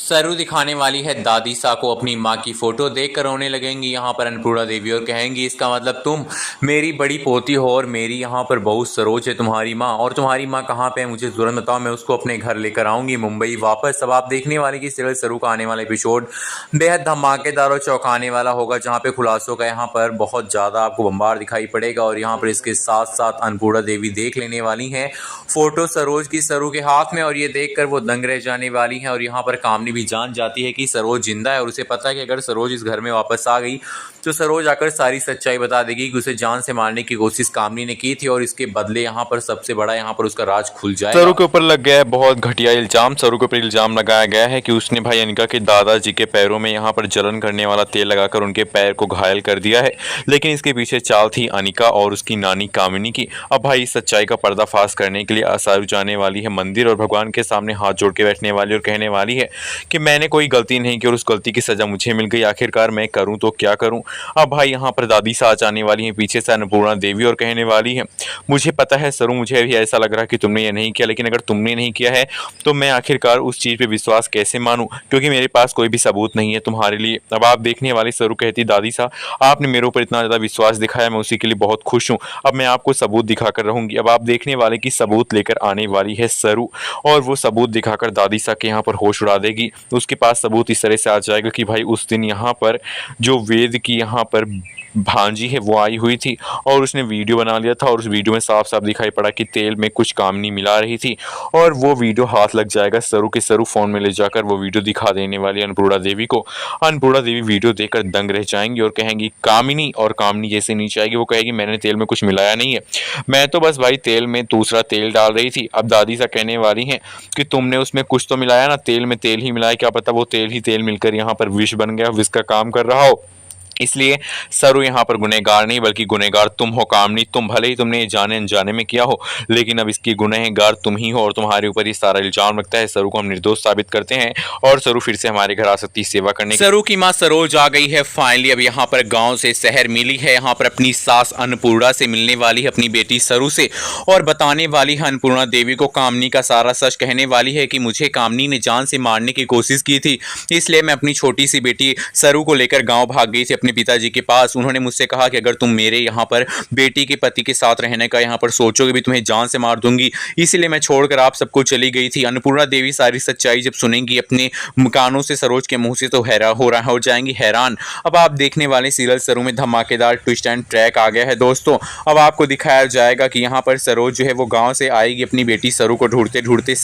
सरू दिखाने वाली है दादी सा को अपनी माँ की फोटो देखकर रोने लगेंगी यहाँ पर अन्नपूर्णा देवी और कहेंगी इसका मतलब तुम मेरी बड़ी पोती हो और मेरी यहाँ पर बहू सरोज है तुम्हारी माँ। और तुम्हारी माँ कहाँ पे है मुझे तुरंत बताओ, मैं उसको अपने घर लेकर आऊँगी मुंबई वापस। अब आप देखने वाले की सीरियल सरू का आने वाला एपिसोड बेहद धमाकेदार और चौंकाने वाला होगा, जहाँ पे खुलासों का यहाँ पर बहुत ज़्यादा आपको बम्बार दिखाई पड़ेगा। और यहाँ पर इसके साथ साथ अन्नपूर्णा देवी देख लेने वाली हैं फोटो सरोज की सरू के हाथ में, और ये देखकर वो दंग रह जाने वाली हैं। और यहाँ पर कामनी भी जान जाती है कि सरोज जिंदा है और उसे पता है कि अगर सरोज इस घर में वापस आ गई तो सरोज आकर सारी सच्चाई बता देगी कि उसे जान से मारने की कोशिश कामनी ने की थी और इसके बदले यहाँ पर सबसे बड़ा यहाँ पर उसका राज खुल जाएगा। सरू के ऊपर लग गया है बहुत घटिया इल्जाम। सरू के ऊपर इल्जाम लगाया गया है कि उसने भाई अनिका के दादाजी के पैरों में यहाँ पर जलन करने वाला तेल लगाकर उनके पैर को घायल कर दिया है, लेकिन इसके पीछे चाल थी अनिका और उसकी नानी कामिनी की। अब भाई इस सच्चाई का पर्दाफाश करने के लिए सरू जाने वाली है मंदिर और भगवान के सामने हाथ जोड़ के बैठने वाली और कहने वाली है कि मैंने कोई गलती नहीं की और उस गलती की सजा मुझे मिल गई, आखिरकार मैं करूं तो क्या करूं। अब भाई यहाँ पर दादी सा जाने वाली है पीछे से अन्नपूर्णा देवी और कहने वाली है मुझे पता है सरू, मुझे भी ऐसा लग रहा है कि तुमने ये नहीं किया, लेकिन अगर तुमने नहीं किया है तो मैं आखिरकार उस चीज़ पे विश्वास कैसे मानूं, क्योंकि मेरे पास कोई भी सबूत नहीं है तुम्हारे लिए। अब आप देखने वाली सरू कहती दादी सा आपने मेरे ऊपर इतना ज़्यादा विश्वास दिखाया, मैं उसी के लिए बहुत खुश हूँ, अब मैं आपको सबूत दिखाकर रहूंगी। अब आप देखने वाले की सबूत लेकर आने वाली है सरू और वो सबूत दिखाकर दादी सा के यहाँ पर होश उड़ा देगी। उसके पास सबूत इस तरह से आ जाएगा कि भाई उस दिन यहाँ पर जो वेद की यहाँ पर भांजी है वो आई हुई थी और उसने वीडियो बना लिया था और उस वीडियो में साफ साफ दिखाई पड़ा कि तेल में कुछ कामनी मिला रही थी और वो वीडियो हाथ लग जाएगा सरू के। सरू फोन में ले जाकर वो वीडियो दिखा देने वाली अन्नपूर्णा देवी को। अन्नपूर्णा देवी वीडियो देखकर दंग रह जाएंगी और कहेंगी कामिनी, और कामिनी जैसे नीचे आएगी वो कहेगी मैंने तेल में कुछ मिलाया नहीं है, मैं तो बस भाई तेल में दूसरा तेल डाल रही थी। अब दादी सा कहने वाली है कि तुमने उसमें कुछ तो मिलाया ना, तेल में तेल ही मिलाया, क्या पता वो तेल ही तेल मिलकर यहाँ पर विष बन गया, विष का काम कर रहा हो। इसलिए सरू यहाँ पर गुनहगार नहीं बल्कि गुनहगार तुम हो कामनी, तुम भले ही तुमने ये जाने अनजाने में किया हो लेकिन अब इसकी गुनहगार तुम ही हो और तुम्हारे ऊपर ये सारा इल्जाम लगता है। सरू को हम निर्दोष साबित करते हैं और सरू फिर से हमारे घर आ सकती है सेवा करने। सरू की माँ सरोज आ गई है फाइनली। अब यहाँ पर गांव से शहर मिली है, यहाँ पर अपनी सास अन्नपूर्णा से मिलने वाली है अपनी बेटी सरू से और बताने वाली है अन्नपूर्णा देवी को कामनी का सारा सच। कहने वाली है कि मुझे कामनी ने जान से मारने की कोशिश की थी, इसलिए मैं अपनी छोटी सी बेटी सरू को लेकर गाँव भाग गई थी अपने पिताजी के पास। उन्होंने मुझसे कहा कि अगर तुम मेरे यहाँ पर बेटी के पति के साथ रहने का यहाँ पर सोचोगे भी तुम्हें जान से मार दूंगी, इसीलिए मैं छोड़कर आप सबको चली गई थी। अन्नपूर्णा देवी सारी सच्चाई जब सुनेंगी अपने कानों से सरोज के मुंह से तो हो जाएंगी हैरान। अब आप देखने वाले सीरियल सरू में धमाकेदार ट्विस्ट एंड ट्रैक आ गया है दोस्तों। अब आपको दिखाया जाएगा कि यहाँ पर सरोज जो है वो गाँव से आएगी अपनी बेटी सरू को ढूंढते ढूंढते